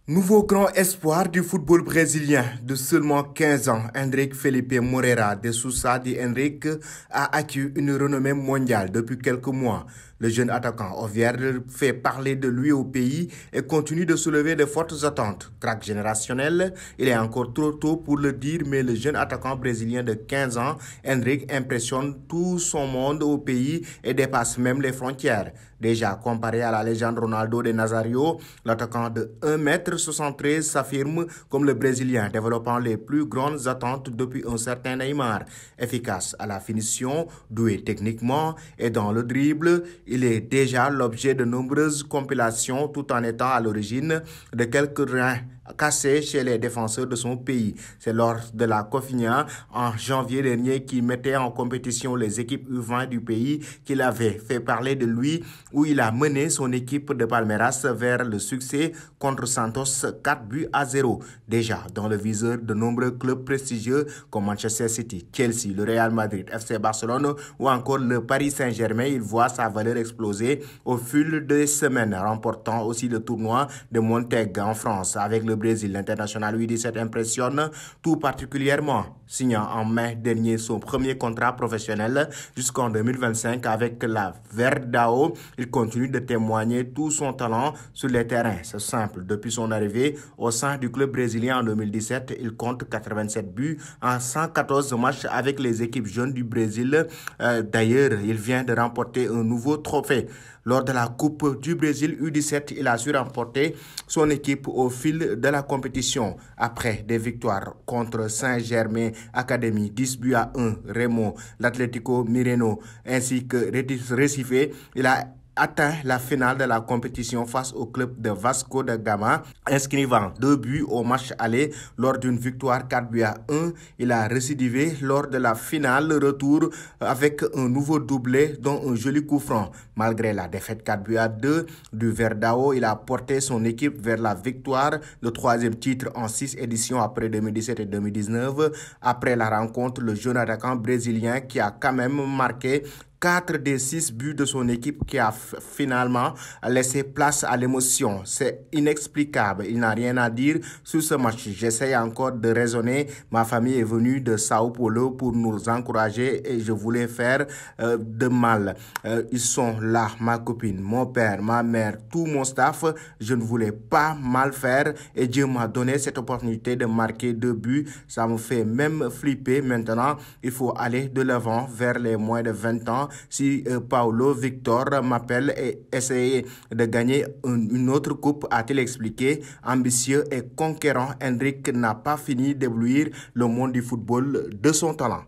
Nouveau grand espoir du football brésilien de seulement 15 ans, Endrick Felipe Moreira de Sousa de Henrique a acquis une renommée mondiale depuis quelques mois. Le jeune attaquant ovière fait parler de lui au pays et continue de soulever de fortes attentes. Crack générationnel, il est encore trop tôt pour le dire, mais le jeune attaquant brésilien de 15 ans, Endrick, impressionne tout son monde au pays et dépasse même les frontières. Déjà comparé à la légende Ronaldo de Nazario, l'attaquant de 1,73 m s'affirme comme le Brésilien, développant les plus grandes attentes depuis un certain Neymar. Efficace à la finition, doué techniquement et dans le dribble, il est déjà l'objet de nombreuses compilations tout en étant à l'origine de quelques reins cassés chez les défenseurs de son pays. C'est lors de la Cofinha en janvier dernier qui mettait en compétition les équipes U20 du pays qu'il avait fait parler de lui, où il a mené son équipe de Palmeiras vers le succès contre Santos 4-0. Déjà dans le viseur de nombreux clubs prestigieux comme Manchester City, Chelsea, le Real Madrid, FC Barcelone ou encore le Paris Saint-Germain, il voit sa valeur exploser au fil des semaines, remportant aussi le tournoi de Montaigne en France avec le Brésil. L'international U17 impressionne tout particulièrement, signant en mai dernier son premier contrat professionnel jusqu'en 2025 avec la Verdao. Il continue de témoigner tout son talent sur les terrains. C'est simple, depuis son arrivée au sein du club brésilien en 2017, il compte 87 buts en 114 matchs avec les équipes jeunes du Brésil. D'ailleurs, il vient de remporter un nouveau trophée. Lors de la Coupe du Brésil U17, il a su remporter son équipe au fil de la compétition. Après des victoires contre Saint-Germain Academy, 10-1, Remo, l'Atlético Mireno ainsi que Recife, il a atteint la finale de la compétition face au club de Vasco da Gama, inscrivant 2 buts au match aller lors d'une victoire 4-1. Il a récidivé lors de la finale retour avec un nouveau doublé dont un joli coup franc. Malgré la défaite 4-2 du Verdao, il a porté son équipe vers la victoire, le 3e titre en 6 éditions après 2017 et 2019. Après la rencontre, le jeune attaquant brésilien qui a quand même marqué 4 des 6 buts de son équipe qui a finalement laissé place à l'émotion. C'est inexplicable. Il n'a rien à dire sur ce match. J'essaie encore de raisonner. Ma famille est venue de Sao Paulo pour nous encourager et je voulais faire de mal. Ils sont là, ma copine, mon père, ma mère, tout mon staff. Je ne voulais pas mal faire et Dieu m'a donné cette opportunité de marquer 2 buts. Ça me fait même flipper. Maintenant, il faut aller de l'avant vers les moins de 20 ans. Si Paulo Victor m'appelle et essayer de gagner une autre coupe, a-t-il expliqué. Ambitieux et conquérant, Endrick n'a pas fini d'éblouir le monde du football de son talent.